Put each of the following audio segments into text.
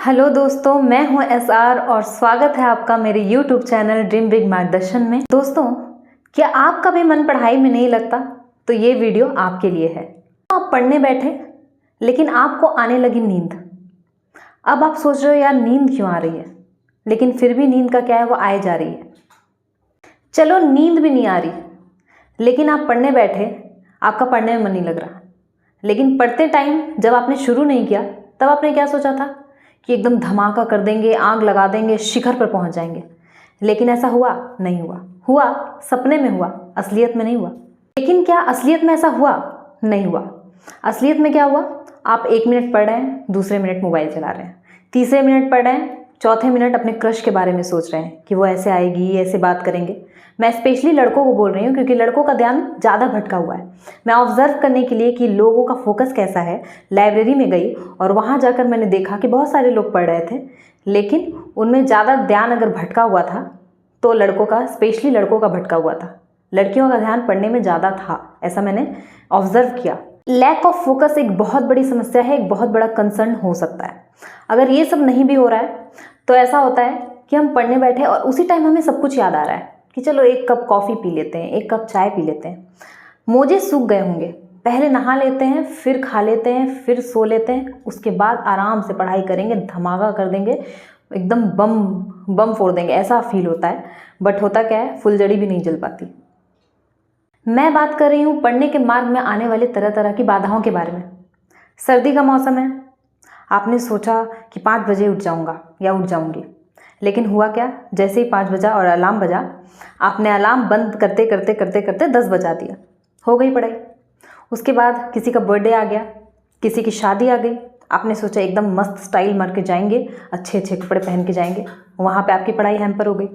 Hello दोस्तों, मैं हूं एसआर और स्वागत है आपका मेरे यूट्यूब चैनल ड्रीम बिग मार्गदर्शन में। दोस्तों, क्या आपका भी मन पढ़ाई में नहीं लगता? तो ये वीडियो आपके लिए है। आप पढ़ने बैठे लेकिन आपको आने लगी नींद। अब आप सोच रहे हो यार नींद क्यों आ रही है, लेकिन फिर भी नींद का क्या है, वो आए जा रही है। चलो नींद भी नहीं आ रही, लेकिन आप पढ़ने बैठे, आपका पढ़ने में मन नहीं लग रहा। लेकिन पढ़ते टाइम जब आपने शुरू नहीं किया तब आपने क्या सोचा था कि एकदम धमाका कर देंगे, आग लगा देंगे, शिखर पर पहुंच जाएंगे। लेकिन ऐसा हुआ नहीं हुआ। हुआ सपने में हुआ, असलियत में नहीं हुआ। लेकिन क्या असलियत में ऐसा हुआ? नहीं हुआ। असलियत में क्या हुआ? आप 1 मिनट पढ़ रहे हैं, दूसरे मिनट मोबाइल चला रहे हैं, तीसरे मिनट पढ़ रहे हैं, चौथे मिनट अपने क्रश के बारे में सोच रहे हैं कि वो ऐसे आएगी, ऐसे बात करेंगे। मैं स्पेशली लड़कों को बोल रही हूँ क्योंकि लड़कों का ध्यान ज़्यादा भटका हुआ है। मैं ऑब्जर्व करने के लिए कि लोगों का फोकस कैसा है, लाइब्रेरी में गई और वहाँ जाकर मैंने देखा कि बहुत सारे लोग पढ़ रहे थे, लेकिन उनमें ज़्यादा ध्यान अगर भटका हुआ था तो लड़कों का, स्पेशली लड़कों का भटका हुआ था। लड़कियों का ध्यान पढ़ने में ज़्यादा था, ऐसा मैंने ऑब्जर्व किया। लैक ऑफ फोकस एक बहुत बड़ी समस्या है, एक बहुत बड़ा कंसर्न हो सकता है। अगर ये सब नहीं भी हो रहा है तो ऐसा होता है कि हम पढ़ने बैठे और उसी टाइम हमें सब कुछ याद आ रहा है कि चलो 1 कप कॉफ़ी पी लेते हैं, 1 कप चाय पी लेते हैं। मोजे सूख गए होंगे, पहले नहा लेते हैं, फिर खा लेते हैं, फिर सो लेते हैं, उसके बाद आराम से पढ़ाई करेंगे, धमाका कर देंगे, एकदम बम बम फोड़ देंगे, ऐसा फील होता है। बट होता क्या है, फुलझड़ी भी नहीं जल पाती। मैं बात कर रही हूँ पढ़ने के मार्ग में आने वाले तरह तरह की बाधाओं के बारे में। सर्दी का मौसम है, आपने सोचा कि 5 बजे उठ जाऊँगा या उठ जाऊँगी, लेकिन हुआ क्या, जैसे ही 5 बजा और अलार्म बजा, आपने अलार्म बंद करते करते करते करते 10 बजा दिया, हो गई पढ़ाई। उसके बाद किसी का बर्थडे आ गया, किसी की शादी आ गई, आपने सोचा एकदम मस्त स्टाइल मार के जाएंगे, अच्छे अच्छे कपड़े पहन के जाएंगे, वहाँ पे आपकी पढ़ाई हैम्पर हो गई।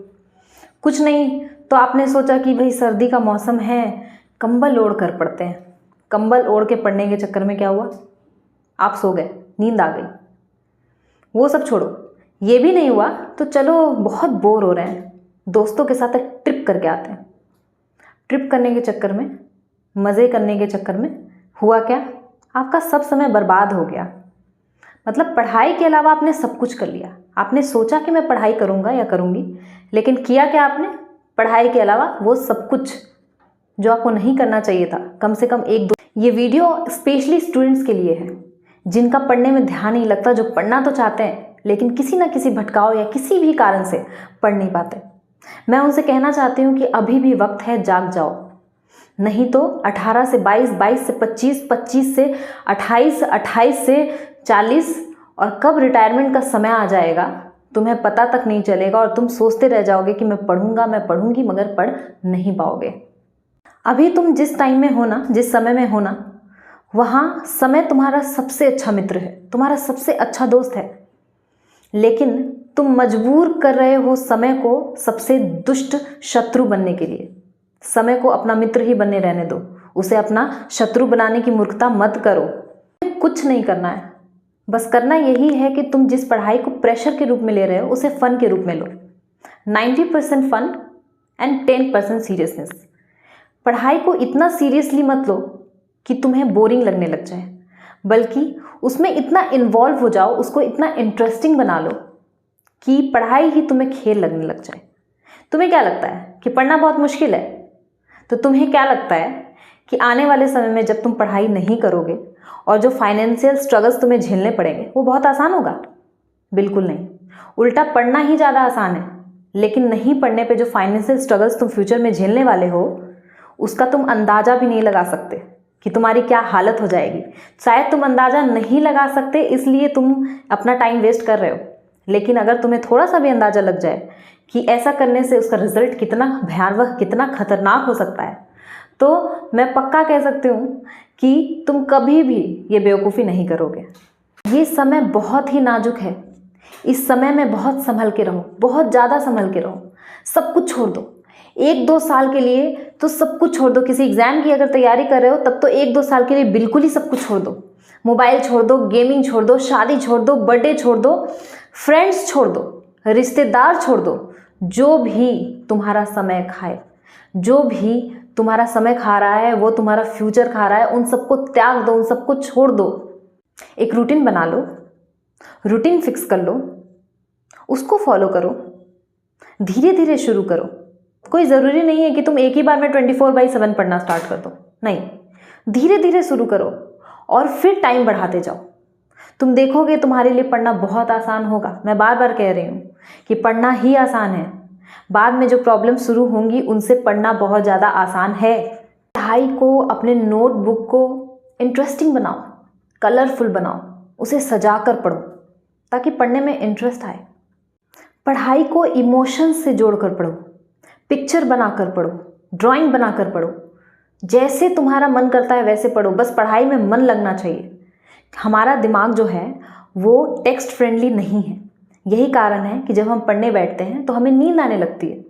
कुछ नहीं तो आपने सोचा कि भाई सर्दी का मौसम है, कंबल ओढ़ कर पढ़ते हैं। कंबल ओढ़ के पढ़ने के चक्कर में क्या हुआ, आप सो गए, नींद आ गई। वो सब छोड़ो, ये भी नहीं हुआ तो चलो बहुत बोर हो रहे हैं, दोस्तों के साथ एक ट्रिप करके आते हैं। ट्रिप करने के चक्कर में, मज़े करने के चक्कर में हुआ क्या, आपका सब समय बर्बाद हो गया। मतलब पढ़ाई के अलावा आपने सब कुछ कर लिया। आपने सोचा कि मैं पढ़ाई करूँगा या करूँगी, लेकिन किया क्या आपने, पढ़ाई के अलावा वो सब कुछ जो आपको नहीं करना चाहिए था, कम से कम 1-2। ये वीडियो स्पेशली स्टूडेंट्स के लिए है जिनका पढ़ने में ध्यान नहीं लगता, जो पढ़ना तो चाहते हैं लेकिन किसी ना किसी भटकाव या किसी भी कारण से पढ़ नहीं पाते। मैं उनसे कहना चाहती हूँ कि अभी भी वक्त है, जाग जाओ। नहीं तो 18 से 22, 22 से 25, 25 से 28, 28 से 40 और कब रिटायरमेंट का समय आ जाएगा तुम्हें पता तक नहीं चलेगा और तुम सोचते रह जाओगे कि मैं पढ़ूंगा, मैं पढ़ूंगी, मगर पढ़ नहीं पाओगे। अभी तुम जिस टाइम में हो ना, जिस समय में हो ना, वहाँ समय तुम्हारा सबसे अच्छा मित्र है, तुम्हारा सबसे अच्छा दोस्त है, लेकिन तुम मजबूर कर रहे हो समय को सबसे दुष्ट शत्रु बनने के लिए। समय को अपना मित्र ही बनने रहने दो, उसे अपना शत्रु बनाने की मूर्खता मत करो। कुछ नहीं करना है, बस करना यही है कि तुम जिस पढ़ाई को प्रेशर के रूप में ले रहे हो उसे फन के रूप में लो। 90% फन एंड 10% सीरियसनेस। पढ़ाई को इतना सीरियसली मत लो कि तुम्हें बोरिंग लगने लग जाए, बल्कि उसमें इतना इन्वॉल्व हो जाओ, उसको इतना इंटरेस्टिंग बना लो कि पढ़ाई ही तुम्हें खेल लगने लग जाए। तुम्हें क्या लगता है कि पढ़ना बहुत मुश्किल है? तो तुम्हें क्या लगता है कि आने वाले समय में जब तुम पढ़ाई नहीं करोगे और जो फाइनेंशियल स्ट्रगल्स तुम्हें झेलने पड़ेंगे वो बहुत आसान होगा? बिल्कुल नहीं, उल्टा पढ़ना ही ज़्यादा आसान है। लेकिन नहीं पढ़ने पे जो फाइनेंशियल स्ट्रगल्स तुम फ्यूचर में झेलने वाले हो, उसका तुम अंदाज़ा भी नहीं लगा सकते कि तुम्हारी क्या हालत हो जाएगी। शायद तुम अंदाज़ा नहीं लगा सकते, इसलिए तुम अपना टाइम वेस्ट कर रहे हो। लेकिन अगर तुम्हें थोड़ा सा भी अंदाज़ा लग जाए कि ऐसा करने से उसका रिजल्ट कितना भयावह, कितना खतरनाक हो सकता है, तो मैं पक्का कह सकती हूँ कि तुम कभी भी ये बेवकूफ़ी नहीं करोगे। ये समय बहुत ही नाजुक है, इस समय में बहुत संभल के रहो, बहुत ज़्यादा संभल के रहो। सब कुछ छोड़ दो 1-2 साल के लिए, तो सब कुछ छोड़ दो। किसी एग्ज़ाम की अगर तैयारी कर रहे हो तब तो 1-2 साल के लिए बिल्कुल ही सब कुछ छोड़ दो। मोबाइल छोड़ दो, गेमिंग छोड़ दो, शादी छोड़ दो, बर्थडे छोड़ दो, फ्रेंड्स छोड़ दो, रिश्तेदार छोड़ दो। जो भी तुम्हारा समय खाए, जो भी तुम्हारा समय खा रहा है, वो तुम्हारा फ्यूचर खा रहा है, उन सबको त्याग दो, उन सबको छोड़ दो। एक रूटीन बना लो रूटीन फिक्स कर लो, उसको फॉलो करो, धीरे धीरे शुरू करो। कोई ज़रूरी नहीं है कि तुम एक ही बार में 24/7 पढ़ना स्टार्ट कर दो, नहीं, धीरे धीरे शुरू करो और फिर टाइम बढ़ाते जाओ। तुम देखोगे तुम्हारे लिए पढ़ना बहुत आसान होगा। मैं बार बार कह रही हूँ कि पढ़ना ही आसान है, बाद में जो प्रॉब्लम शुरू होंगी उनसे पढ़ना बहुत ज़्यादा आसान है। पढ़ाई को, अपने नोटबुक को इंटरेस्टिंग बनाओ, कलरफुल बनाओ, उसे सजा कर पढ़ो ताकि पढ़ने में इंटरेस्ट आए। पढ़ाई को इमोशंस से जोड़कर पढ़ो, पिक्चर बनाकर पढ़ो, ड्राइंग बनाकर पढ़ो, जैसे तुम्हारा मन करता है वैसे पढ़ो, बस पढ़ाई में मन लगना चाहिए। हमारा दिमाग जो है वो टेक्स्ट फ्रेंडली नहीं है, यही कारण है कि जब हम पढ़ने बैठते हैं तो हमें नींद आने लगती है।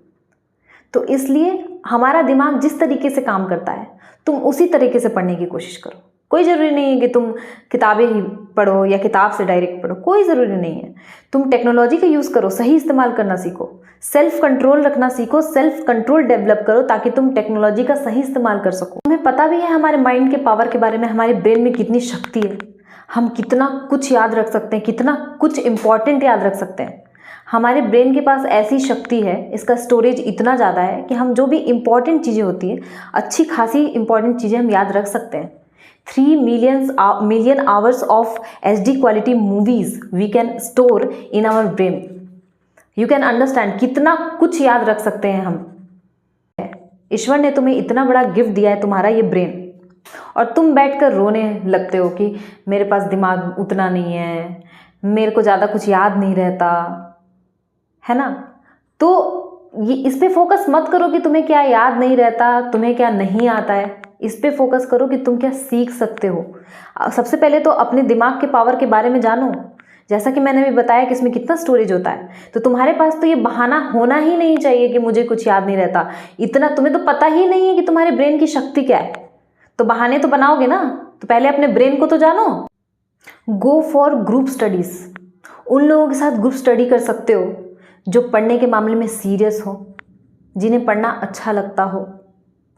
तो इसलिए हमारा दिमाग जिस तरीके से काम करता है तुम उसी तरीके से पढ़ने की कोशिश करो। कोई ज़रूरी नहीं है कि तुम किताबें ही पढ़ो या किताब से डायरेक्ट पढ़ो, कोई ज़रूरी नहीं है। तुम टेक्नोलॉजी का यूज़ करो, सही इस्तेमाल करना सीखो, सेल्फ कंट्रोल रखना सीखो, सेल्फ कंट्रोल डेवलप करो ताकि तुम टेक्नोलॉजी का सही इस्तेमाल कर सको। तुम्हें पता भी है हमारे माइंड के पावर के बारे में, हमारे ब्रेन में कितनी शक्ति है, हम कितना कुछ याद रख सकते हैं, कितना कुछ इंपॉर्टेंट याद रख सकते हैं। हमारे ब्रेन के पास ऐसी शक्ति है, इसका स्टोरेज इतना ज़्यादा है कि हम जो भी इंपॉर्टेंट चीज़ें होती हैं, अच्छी खासी इंपॉर्टेंट चीज़ें हम याद रख सकते हैं। 3 million hours of HD quality movies we can store in our brain. You can understand कितना कुछ याद रख सकते हैं हम। ईश्वर ने तुम्हें इतना बड़ा गिफ्ट दिया है, तुम्हारा ये ब्रेन, और तुम बैठकर रोने लगते हो कि मेरे पास दिमाग उतना नहीं है, मेरे को ज़्यादा कुछ याद नहीं रहता है ना। तो ये इस पे फोकस मत करो कि तुम्हें क्या याद नहीं रहता, तुम्हें क्या नहीं आता है। इस पे फोकस करो कि तुम क्या सीख सकते हो। सबसे पहले तो अपने दिमाग के पावर के बारे में जानो। जैसा कि मैंने भी बताया कि इसमें कितना स्टोरेज होता है, तो तुम्हारे पास तो ये बहाना होना ही नहीं चाहिए कि मुझे कुछ याद नहीं रहता। इतना तुम्हें तो पता ही नहीं है कि तुम्हारे ब्रेन की शक्ति क्या है, तो बहाने तो बनाओगे ना। तो पहले अपने ब्रेन को तो जानो। Go for group studies. उन लोगों के साथ ग्रुप स्टडी कर सकते हो जो पढ़ने के मामले में सीरियस हो, जिन्हें पढ़ना अच्छा लगता हो।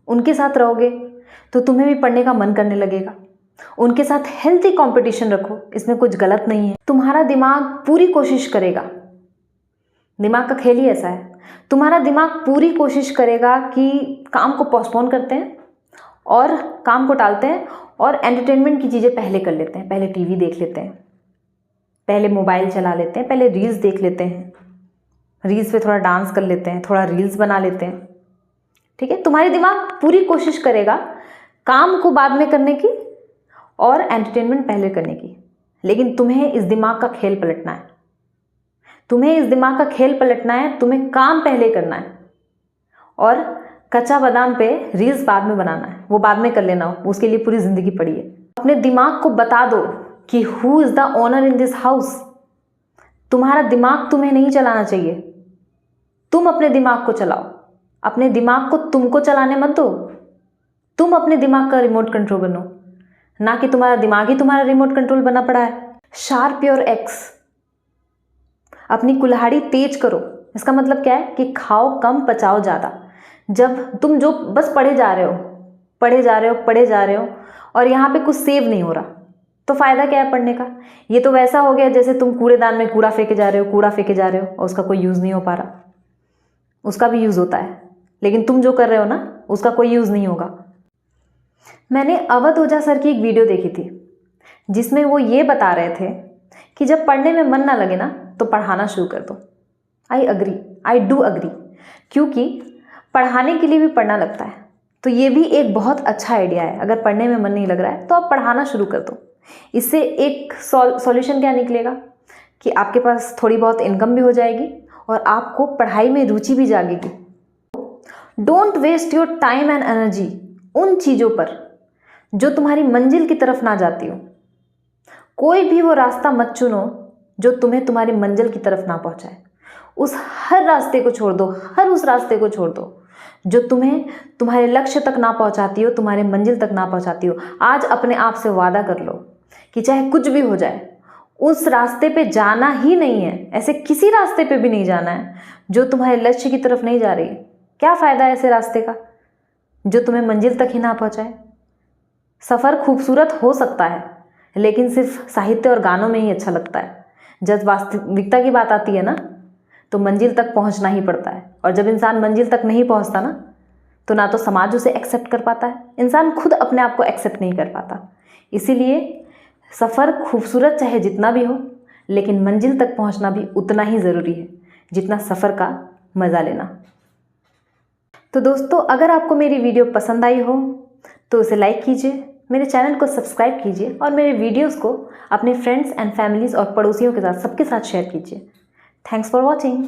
उनके साथ रहोगे तो तुम्हें भी पढ़ने का मन करने लगेगा। उनके साथ हेल्थी कंपटीशन रखो, इसमें कुछ गलत नहीं है। तुम्हारा दिमाग पूरी कोशिश करेगा, दिमाग का खेल ही ऐसा है, तुम्हारा दिमाग पूरी कोशिश करेगा कि काम को पोस्टपोन करते हैं और काम को टालते हैं और एंटरटेनमेंट की चीज़ें पहले कर लेते हैं। पहले टीवी देख लेते हैं, पहले मोबाइल चला लेते हैं, पहले रील्स देख लेते हैं, रील्स पे थोड़ा डांस कर लेते हैं, थोड़ा रील्स बना लेते हैं। ठीक है, तुम्हारे दिमाग पूरी कोशिश करेगा काम को बाद में करने की और एंटरटेनमेंट पहले करने की। लेकिन तुम्हें इस दिमाग का खेल पलटना है, तुम्हें इस दिमाग का खेल पलटना है। तुम्हें काम पहले करना है और कच्चा बादाम पे रील्स बाद में बनाना है, वो बाद में कर लेना, उसके लिए पूरी जिंदगी पड़ी है। अपने दिमाग को बता दो कि who is the owner in this house. तुम्हारा दिमाग तुम्हें नहीं चलाना चाहिए, तुम अपने दिमाग को चलाओ। अपने दिमाग को तुमको चलाने मत दो, तुम अपने दिमाग का रिमोट कंट्रोल बनो, ना कि तुम्हारा दिमाग ही तुम्हारा रिमोट कंट्रोल बना पड़ा है। Sharp your x. अपनी कुल्हाड़ी तेज करो। इसका मतलब क्या है कि खाओ कम, पचाओ ज़्यादा। जब तुम जो बस पढ़े जा रहे हो, पढ़े जा रहे हो, पढ़े जा रहे हो और यहाँ पे कुछ सेव नहीं हो रहा, तो फ़ायदा क्या है पढ़ने का। ये तो वैसा हो गया जैसे तुम कूड़ेदान में कूड़ा फेंके जा रहे हो, कूड़ा फेंके जा रहे हो और उसका कोई यूज़ नहीं हो पा रहा। उसका भी यूज़ होता है, लेकिन तुम जो कर रहे हो ना, उसका कोई यूज़ नहीं होगा। मैंने अवध ओझा सर की एक वीडियो देखी थी जिसमें वो ये बता रहे थे कि जब पढ़ने में मन ना लगे ना तो पढ़ाना शुरू कर दो। आई डू अग्री, क्योंकि पढ़ाने के लिए भी पढ़ना लगता है। तो ये भी एक बहुत अच्छा आइडिया है। अगर पढ़ने में मन नहीं लग रहा है तो आप पढ़ाना शुरू कर दो। इससे एक सॉल्यूशन क्या निकलेगा कि आपके पास थोड़ी बहुत इनकम भी हो जाएगी और आपको पढ़ाई में रुचि भी जागेगी। Don't waste your time and energy उन चीज़ों पर जो तुम्हारी मंजिल की तरफ ना जाती हो। कोई भी वो रास्ता मत चुनो जो तुम्हें तुम्हारी मंजिल की तरफ ना पहुंचाए। उस हर रास्ते को छोड़ दो, हर उस रास्ते को छोड़ दो जो तुम्हें तुम्हारे लक्ष्य तक ना पहुंचाती हो, तुम्हारे मंजिल तक ना पहुंचाती हो। आज अपने आप से वादा कर लो कि चाहे कुछ भी हो जाए उस रास्ते पे जाना ही नहीं है। ऐसे किसी रास्ते पे भी नहीं जाना है जो तुम्हारे लक्ष्य की तरफ नहीं जा रही है। क्या फ़ायदा है ऐसे रास्ते का जो तुम्हें मंजिल तक ही ना पहुंचाए। सफ़र खूबसूरत हो सकता है लेकिन सिर्फ साहित्य और गानों में ही अच्छा लगता है। जब वास्तविकता की बात आती है ना, तो मंजिल तक पहुंचना ही पड़ता है। और जब इंसान मंजिल तक नहीं पहुंचता ना, तो ना तो समाज उसे एक्सेप्ट कर पाता है, इंसान खुद अपने आप को एक्सेप्ट नहीं कर पाता। इसीलिए सफ़र खूबसूरत चाहे जितना भी हो, लेकिन मंजिल तक पहुंचना भी उतना ही ज़रूरी है जितना सफ़र का मज़ा लेना। तो दोस्तों, अगर आपको मेरी वीडियो पसंद आई हो तो उसे लाइक कीजिए, मेरे चैनल को सब्सक्राइब कीजिए और मेरे वीडियोस को अपने फ्रेंड्स एंड फैमिलीज़ और पड़ोसियों के साथ सबके साथ शेयर कीजिए। Thanks for watching.